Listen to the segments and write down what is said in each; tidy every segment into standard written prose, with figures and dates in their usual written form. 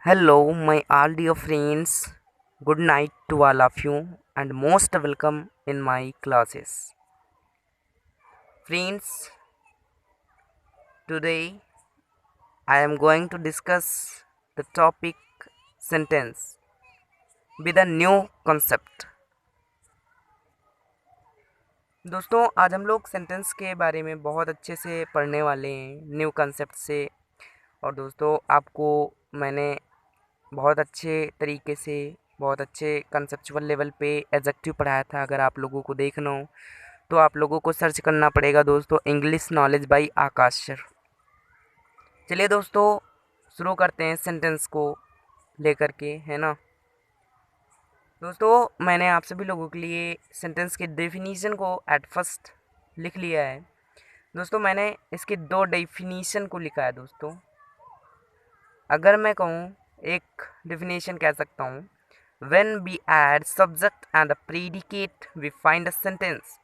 Hello, my all dear friends. Good night to all of you, and most welcome in my classes. Friends, today I am going to discuss the topic sentence with a new concept. दोस्तों, आज हम लोग sentence के बारे में बहुत अच्छे से पढ़ने वाले हैं न्यू कंसेप्ट से। और दोस्तों, आपको मैंने बहुत अच्छे तरीके से बहुत अच्छे कंसेप्चुअल लेवल पे एडजेक्टिव पढ़ाया था। अगर आप लोगों को देखना हो तो आप लोगों को सर्च करना पड़ेगा दोस्तों, English knowledge by Akash sir. चलिए दोस्तों, शुरू करते हैं सेंटेंस को लेकर के, है ना। दोस्तों, मैंने आप सभी लोगों के लिए सेंटेंस की डेफिनीशन को एट फर्स्ट लिख लिया है। दोस्तों, मैंने इसकी दो डेफिनीशन को लिखा है। दोस्तों, अगर मैं कहूँ, एक डेफिनेशन कह सकता हूँ, when we add subject and a predicate we find a sentence।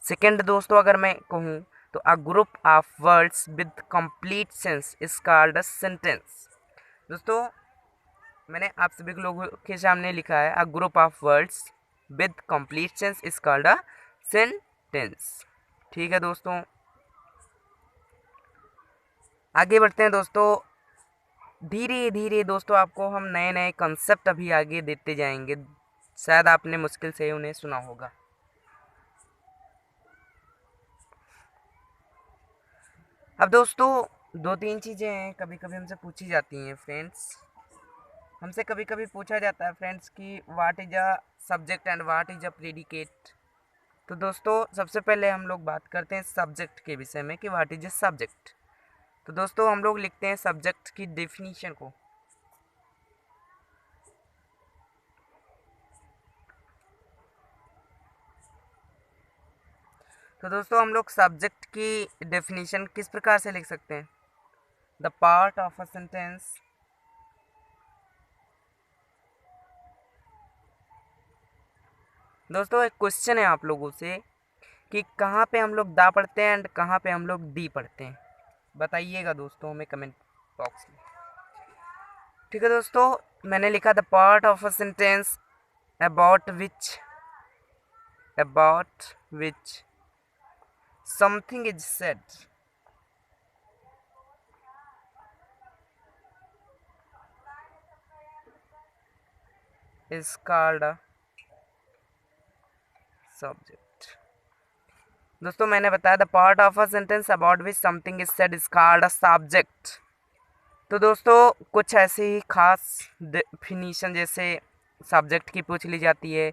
Second दोस्तों, अगर मैं कहूँ तो a group of words with complete sense is called a sentence। दोस्तों, मैंने आप सभी लोगों के सामने लिखा है a group of words with complete sense is called a sentence। ठीक है दोस्तों, आगे बढ़ते हैं दोस्तों। धीरे धीरे दोस्तों आपको हम नए नए कंसेप्ट अभी आगे देते जाएंगे, शायद आपने मुश्किल से उन्हें सुना होगा। अब दोस्तों, दो तीन चीज़ें हैं कभी कभी हमसे पूछी जाती हैं फ्रेंड्स। हमसे कभी कभी पूछा जाता है फ्रेंड्स कि what is a subject and what is a predicate. तो दोस्तों, सबसे पहले हम लोग बात करते हैं सब्जेक्ट के विषय में कि व्हाट इज अ सब्जेक्ट। तो दोस्तों, हम लोग लिखते हैं सब्जेक्ट की डेफिनीशन को। तो दोस्तों, हम लोग सब्जेक्ट की डेफिनीशन किस प्रकार से लिख सकते हैं? The part of a sentence दोस्तों, एक क्वेश्चन है आप लोगों से कि कहाँ पे हम लोग दा पढ़ते हैं एंड कहाँ पे हम लोग दी पढ़ते हैं, बताइएगा दोस्तों हमें कमेंट बॉक्स में। ठीक है दोस्तों, मैंने लिखा the part of a sentence about which something is said is called a subject. दोस्तों, मैंने बताया the part of a sentence about which something is said is called a subject. तो दोस्तों, कुछ ऐसे ही खास डेफिनीशन जैसे सब्जेक्ट की पूछ ली जाती है,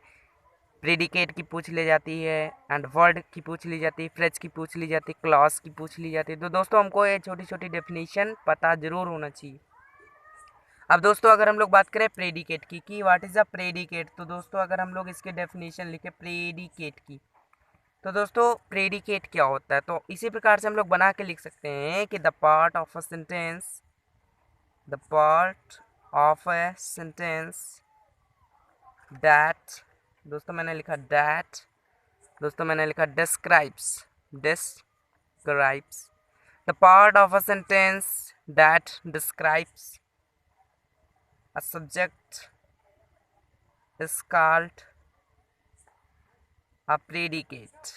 प्रेडिकेट की पूछ ली जाती है, एंड वर्ड की पूछ ली जाती है, फ्रेज की पूछ ली जाती है, क्लॉज की पूछ ली जाती है। तो दोस्तों, हमको ये छोटी छोटी डेफिनेशन पता जरूर होना चाहिए। अब दोस्तों, अगर हम लोग बात करें प्रेडिकेट की कि व्हाट इज अ प्रेडिकेट, तो दोस्तों अगर हम लोग इसके डेफिनेशन लिखे प्रेडिकेट की, तो दोस्तों प्रेडिकेट क्या होता है, तो इसी प्रकार से हम लोग बना के लिख सकते हैं कि the part of a sentence, the part of a sentence that, दोस्तों मैंने लिखा दैट, दोस्तों मैंने लिखा describes the part of a sentence that describes a subject is called a predicate.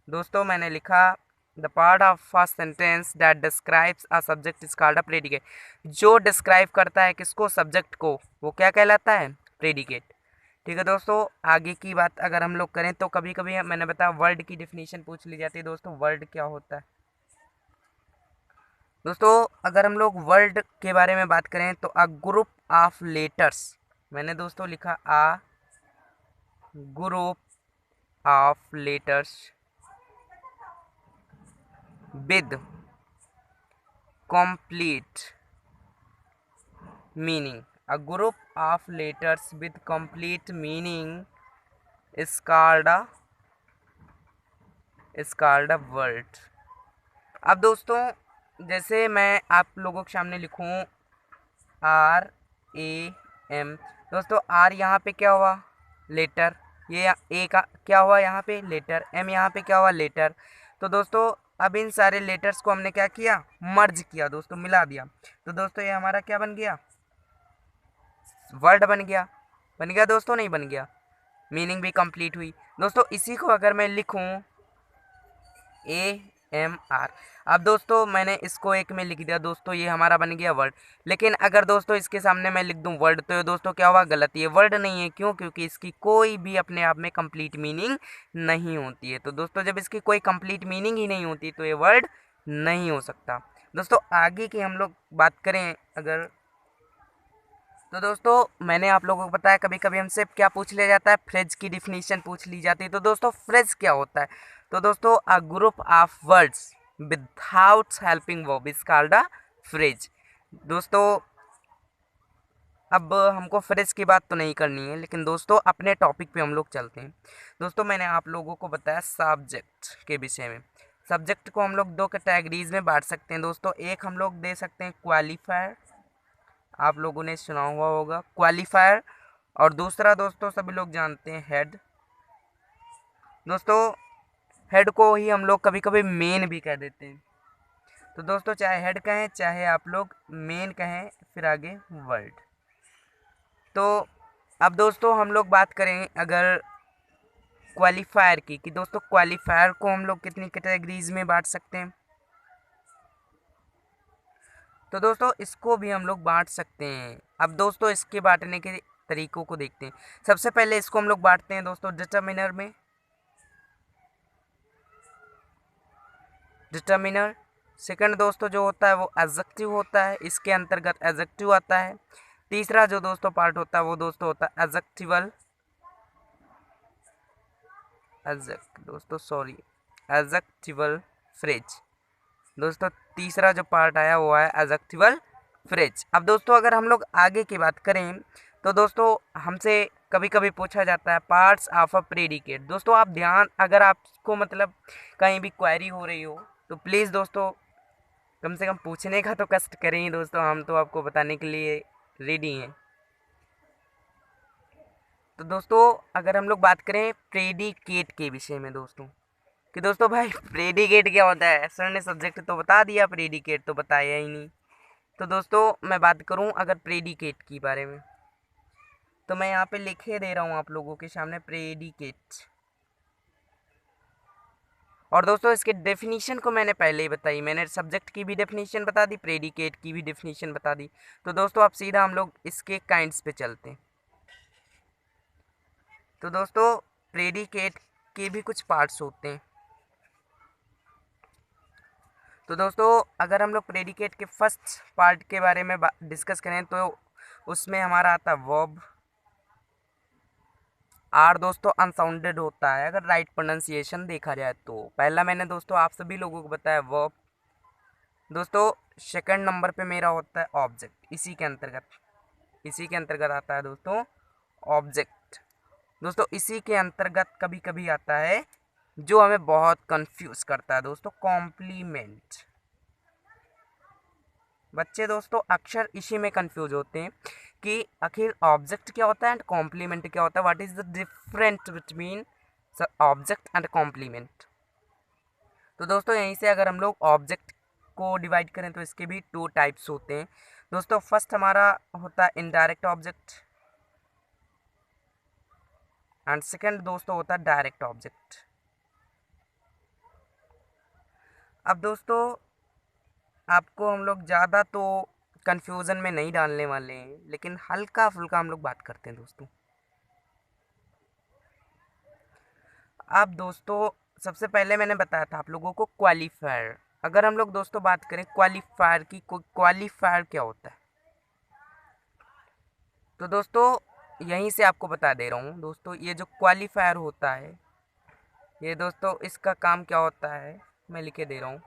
दोस्तों, मैंने लिखा the part of a sentence that describes a subject is called a predicate. जो डिस्क्राइब करता है किसको, सब्जेक्ट को, वो क्या कहलाता है? प्रेडिकेट। ठीक है दोस्तों, आगे की बात अगर हम लोग करें तो कभी कभी मैंने बताया वर्ड की डेफिनेशन पूछ ली जाती है। दोस्तों, वर्ड क्या होता है? दोस्तों, अगर हम लोग वर्ड के बारे में बात करें तो अ ग्रुप ऑफ लेटर्स, मैंने दोस्तों लिखा a group of letters with complete meaning, a group of letters with complete meaning is called a word। अब दोस्तों, जैसे मैं आप लोगों के सामने लिखूं आर ए एम, दोस्तों आर यहाँ पे क्या हुआ? लेटर। ये ए का क्या हुआ? यहाँ पे लेटर। एम यहाँ पे क्या हुआ? लेटर। तो दोस्तों, अब इन सारे लेटर्स को हमने क्या किया? मर्ज किया दोस्तों, मिला दिया। तो दोस्तों, ये हमारा क्या बन गया? वर्ड बन गया दोस्तों, नहीं बन गया, मीनिंग भी कंप्लीट हुई दोस्तों। इसी को अगर मैं लिखूं AMR, अब दोस्तों मैंने इसको एक में लिख दिया दोस्तों, ये हमारा बन गया वर्ड। लेकिन अगर दोस्तों इसके सामने मैं लिख दूं वर्ड, तो ये दोस्तों क्या हुआ, गलत, ये वर्ड नहीं है। क्यों? क्योंकि इसकी कोई भी अपने आप में कंप्लीट मीनिंग नहीं होती है। तो दोस्तों जब इसकी कोई कंप्लीट मीनिंग ही नहीं होती तो ये वर्ड नहीं हो सकता। दोस्तों आगे की हम लोग बात करें अगर, तो दोस्तों मैंने आप लोगों को बताया कभी कभी हमसे क्या पूछ लिया जाता है, फ्रेज की डिफिनीशन पूछ ली जाती है। तो दोस्तों फ्रेज क्या होता है? तो दोस्तों a group of words without helping verb is called a phrase. दोस्तों अब हमको फ्रेज की बात तो नहीं करनी है, लेकिन दोस्तों अपने टॉपिक पे हम लोग चलते हैं। दोस्तों मैंने आप लोगों को बताया सब्जेक्ट के विषय में। सब्जेक्ट को हम लोग दो कैटेगरीज में बांट सकते हैं दोस्तों। एक हम लोग दे सकते हैं क्वालिफायर, आप लोगों ने सुना हुआ होगा क्वालिफायर, और दूसरा दोस्तों सभी लोग जानते हैं हेड। दोस्तों हेड को ही हम लोग कभी कभी मेन भी कह देते हैं। तो दोस्तों चाहे हेड कहें चाहे आप लोग मेन कहें, फिर आगे वर्ड। तो अब दोस्तों हम लोग बात करें अगर क्वालिफायर की, कि दोस्तों क्वालिफायर को हम लोग कितनी कैटेगरीज में बांट सकते हैं। तो दोस्तों इसको भी हम लोग बांट सकते हैं। अब दोस्तों इसके बांटने के तरीकों को देखते हैं। सबसे पहले इसको हम लोग बांटते हैं दोस्तों डिटर्मिनर में, डिटर्मिनर। सेकंड दोस्तों जो होता है वो एडजेक्टिव होता है, इसके अंतर्गत एडजेक्टिव आता है। तीसरा जो दोस्तों पार्ट होता है वो दोस्तों होता है एडजेक्टिवल, एडजेक्टिवल फ्रेज। दोस्तों तीसरा जो पार्ट आया वो है एडजेक्टिवल फ्रेज। अब दोस्तों अगर हम लोग आगे की बात करें, तो दोस्तों हमसे कभी कभी पूछा जाता है पार्ट्स ऑफ अ प्रेडिकेट। दोस्तों आप ध्यान, अगर आपको मतलब कहीं भी क्वेरी हो रही हो तो प्लीज़ दोस्तों कम से कम पूछने का तो कष्ट करें ही दोस्तों, हम तो आपको बताने के लिए रेडी हैं। तो दोस्तों अगर हम लोग बात करें प्रेडिकेट के विषय में दोस्तों, कि दोस्तों भाई प्रेडिकेट क्या होता है, सर ने सब्जेक्ट तो बता दिया, प्रेडिकेट तो बताया ही नहीं। तो दोस्तों मैं बात करूं अगर प्रेडिकेट की बारे में, तो मैं यहाँ पे लिखे दे रहा हूँ आप लोगों के सामने प्रेडिकेट। और दोस्तों इसके डेफिनीशन को मैंने पहले ही बताई, मैंने सब्जेक्ट की भी डेफिनीशन बता दी, प्रेडिकेट की भी डेफिनीशन बता दी। तो दोस्तों अब सीधा हम लोग इसके काइंड्स पे चलते हैं। तो दोस्तों प्रेडिकेट के भी कुछ पार्ट्स होते हैं। तो दोस्तों अगर हम लोग प्रेडिकेट के फर्स्ट पार्ट के बारे में डिस्कस करें तो उसमें हमारा आता है वर्ब। आर दोस्तों अनसाउंडेड होता है अगर राइट प्रोनाउंसिएशन देखा जाए तो। पहला मैंने दोस्तों आप सभी लोगों को बताया वर्ब। दोस्तों सेकंड नंबर पे मेरा होता है ऑब्जेक्ट, इसी के अंतर्गत आता है दोस्तों ऑब्जेक्ट। दोस्तों इसी के अंतर्गत कभी कभी आता है जो हमें बहुत कंफ्यूज करता है दोस्तों, कॉम्प्लीमेंट। बच्चे दोस्तों अक्सर इसी में कंफ्यूज होते हैं कि आखिर ऑब्जेक्ट क्या होता है एंड कॉम्प्लीमेंट क्या होता है, what is the difference between object and complement. तो दोस्तों यहीं से अगर हम लोग ऑब्जेक्ट को डिवाइड करें तो इसके भी टू टाइप्स होते हैं दोस्तों। फर्स्ट हमारा होता है इनडायरेक्ट ऑब्जेक्ट एंड सेकंड दोस्तों होता है डायरेक्ट ऑब्जेक्ट। अब दोस्तों आपको हम लोग ज़्यादा तो कंफ्यूजन में नहीं डालने वाले हैं, लेकिन हल्का फुल्का हम लोग बात करते हैं दोस्तों। अब दोस्तों सबसे पहले मैंने बताया था आप लोगों को क्वालिफायर। अगर हम लोग दोस्तों बात करें क्वालिफायर की, क्वालिफायर क्या होता है, तो दोस्तों यहीं से आपको बता दे रहा हूँ दोस्तों। ये जो क्वालिफायर होता है, ये दोस्तों इसका काम क्या होता है मैं लिखे दे रहा हूँ।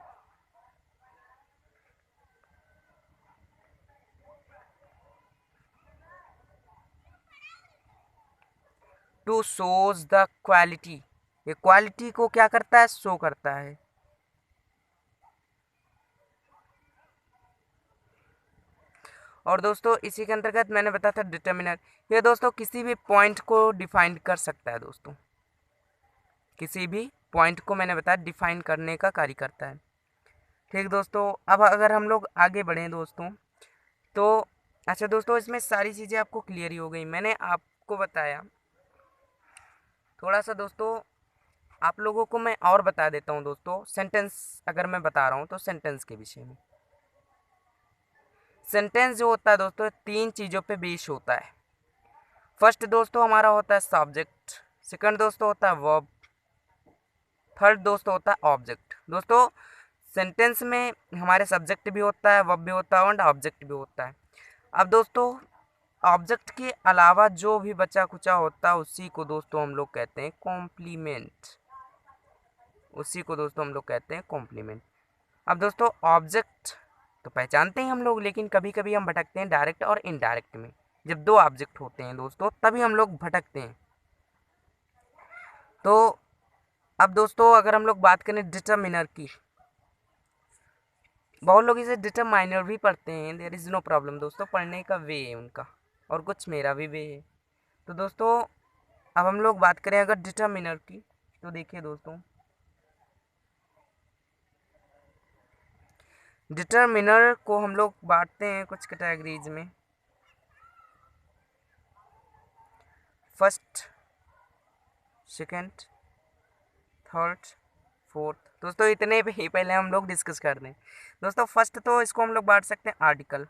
टू शोज द क्वालिटी, ये क्वालिटी को क्या करता है, शो करता है। और दोस्तों इसी के अंतर्गत मैंने बताया था डिटर्मिनर, ये दोस्तों किसी भी पॉइंट को डिफाइन कर सकता है दोस्तों, किसी भी पॉइंट को मैंने बताया डिफाइन करने का कार्य करता है। ठीक दोस्तों, अब अगर हम लोग आगे बढ़ें दोस्तों, तो अच्छा दोस्तों, इसमें सारी चीज़ें आपको क्लियर ही हो गई। मैंने आपको बताया थोड़ा सा दोस्तों, आप लोगों को मैं और बता देता हूँ दोस्तों। सेंटेंस अगर मैं बता रहा हूँ तो सेंटेंस के विषय में, सेंटेंस जो होता है दोस्तों, तीन चीज़ों पे बेस होता है। फर्स्ट दोस्तों हमारा होता है सब्जेक्ट, सेकंड दोस्तों होता है वर्ब, थर्ड दोस्तों होता है ऑब्जेक्ट। दोस्तों सेंटेंस में हमारे सब्जेक्ट भी होता है, वर्ब भी होता है और ऑब्जेक्ट भी होता है। अब दोस्तों ऑब्जेक्ट के अलावा जो भी बचा कुचा होता है उसी को दोस्तों हम लोग कहते हैं कॉम्प्लीमेंट, उसी को दोस्तों हम लोग कहते हैं कॉम्प्लीमेंट। अब दोस्तों ऑब्जेक्ट तो पहचानते हैं हम लोग, लेकिन कभी कभी हम भटकते हैं डायरेक्ट और इनडायरेक्ट में। जब दो ऑब्जेक्ट होते हैं दोस्तों तभी हम लोग भटकते हैं। तो अब दोस्तों अगर हम लोग बात करें डिटरमिनर की, बहुत लोग इसे डिटरमाइनर भी पढ़ते हैं, देयर इज़ नो प्रॉब्लम दोस्तों, पढ़ने का वे है उनका और कुछ मेरा भी वे है। तो दोस्तों अब हम लोग बात करें अगर डिटरमिनर की, तो देखिए दोस्तों डिटरमिनर को हम लोग बांटते हैं कुछ कैटेगरीज में। First, second, third, fourth. दोस्तों इतने पे ही पहले हम लोग डिस्कस कर दें। दोस्तों फर्स्ट तो इसको हम लोग बांट सकते हैं आर्टिकल।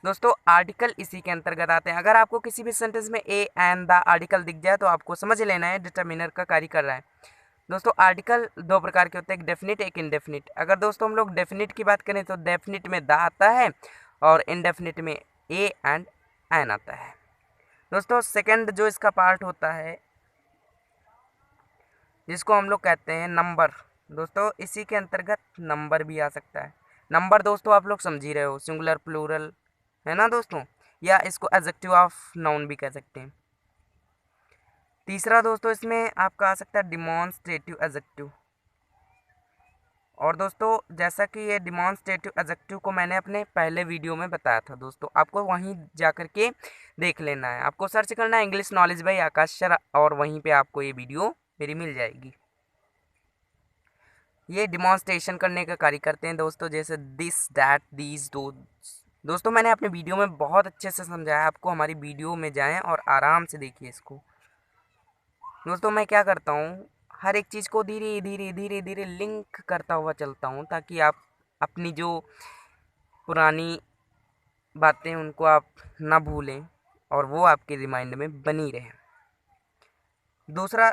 दोस्तों आर्टिकल इसी के अंतर्गत आते हैं। अगर आपको किसी भी सेंटेंस में ए एंड द आर्टिकल दिख जाए तो आपको समझ लेना है डिटरमिनर का कार्य कर रहा है। दोस्तों आर्टिकल दो प्रकार के होते हैं, एक डेफिनिट एक इनडेफिनिट। अगर दोस्तों हम लोग डेफिनिट की बात करें तो डेफिनिट में द आता है और इनडेफिनिट में ए एंड एन आता है। दोस्तों सेकंड जो इसका पार्ट होता है जिसको हम लोग कहते हैं नंबर, दोस्तों इसी के अंतर्गत नंबर भी आ सकता है। नंबर दोस्तों आप लोग समझ ही रहे हो, सिंगुलर प्लूरल है ना दोस्तों, या इसको एडजेक्टिव ऑफ नाउन भी कह सकते हैं। तीसरा दोस्तों इसमें आपका आ सकता है डिमॉन्स्ट्रेटिव एडजेक्टिव। और दोस्तों जैसा कि ये डिमॉन्स्ट्रेटिव एडजेक्टिव को मैंने अपने पहले वीडियो में बताया था दोस्तों, आपको वहीं जा कर के देख लेना है। आपको सर्च करना है English knowledge by Akash sir और वहीं पे आपको ये वीडियो मेरी मिल जाएगी। ये डिमॉन्स्ट्रेशन करने का कार्य करते हैं दोस्तों, जैसे दिस दैट दीज दो। दोस्तों मैंने अपने वीडियो में बहुत अच्छे से समझाया, आपको हमारी वीडियो में जाएं और आराम से देखिए इसको। दोस्तों मैं क्या करता हूँ, हर एक चीज़ को धीरे धीरे धीरे धीरे लिंक करता हुआ चलता हूँ ताकि आप अपनी जो पुरानी बातें उनको आप ना भूलें और वो आपके रिमाइंड में बनी रहें। दूसरा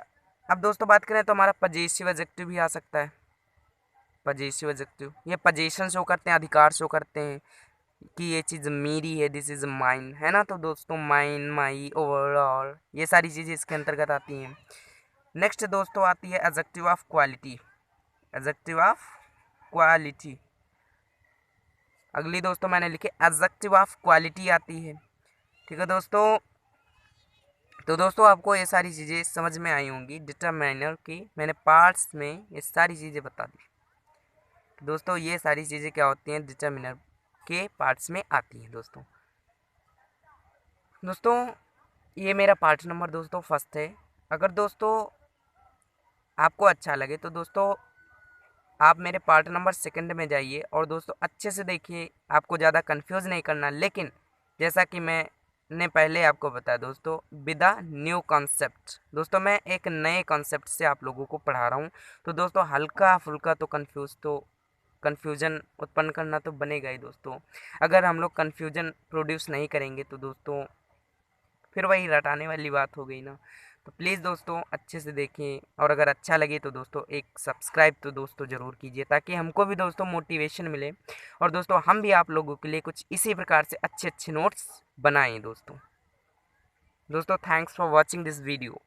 अब दोस्तों बात करें तो हमारा पजेसिव एडजेक्टिव भी आ सकता है। पजेसिव एडजेक्टिव ये पजेशन शो करते हैं, अधिकार शो करते हैं कि ये चीज़ मेरी है, दिस इज़ माइन, है ना। तो दोस्तों माइन, माई, ओवरऑल ये सारी चीज़ें इसके अंतर्गत आती हैं। नेक्स्ट दोस्तों आती है adjective of quality, adjective of quality. अगली दोस्तों मैंने लिखे एडजेक्टिव ऑफ क्वालिटी आती है, ठीक है दोस्तों। तो दोस्तों आपको ये सारी चीज़ें समझ में आई होंगी, डिटरमाइनर की मैंने पार्ट्स में ये सारी चीज़ें बता दी। दोस्तों ये सारी चीज़ें क्या होती हैं, डिटरमिनर के पार्ट्स में आती हैं दोस्तों। दोस्तों ये मेरा पार्ट नंबर दोस्तों फर्स्ट है। अगर दोस्तों आपको अच्छा लगे तो दोस्तों आप मेरे पार्ट नंबर सेकंड में जाइए और दोस्तों अच्छे से देखिए, आपको ज़्यादा कंफ्यूज नहीं करना। लेकिन जैसा कि मैंने पहले आपको बताया दोस्तों, विद अ न्यू कॉन्सेप्ट। दोस्तों मैं एक नए कॉन्सेप्ट से आप लोगों को पढ़ा रहा हूँ, तो दोस्तों हल्का फुल्का तो कन्फ्यूजन उत्पन्न करना तो बनेगा ही दोस्तों। अगर हम लोग कन्फ्यूजन प्रोड्यूस नहीं करेंगे तो दोस्तों फिर वही रटाने वाली बात हो गई ना। तो प्लीज़ दोस्तों अच्छे से देखें और अगर अच्छा लगे तो दोस्तों एक सब्सक्राइब तो दोस्तों ज़रूर कीजिए ताकि हमको भी दोस्तों मोटिवेशन मिले और दोस्तों हम भी आप लोगों के लिए कुछ इसी प्रकार से अच्छे अच्छे नोट्स बनाएं दोस्तों। दोस्तों thanks for watching this video.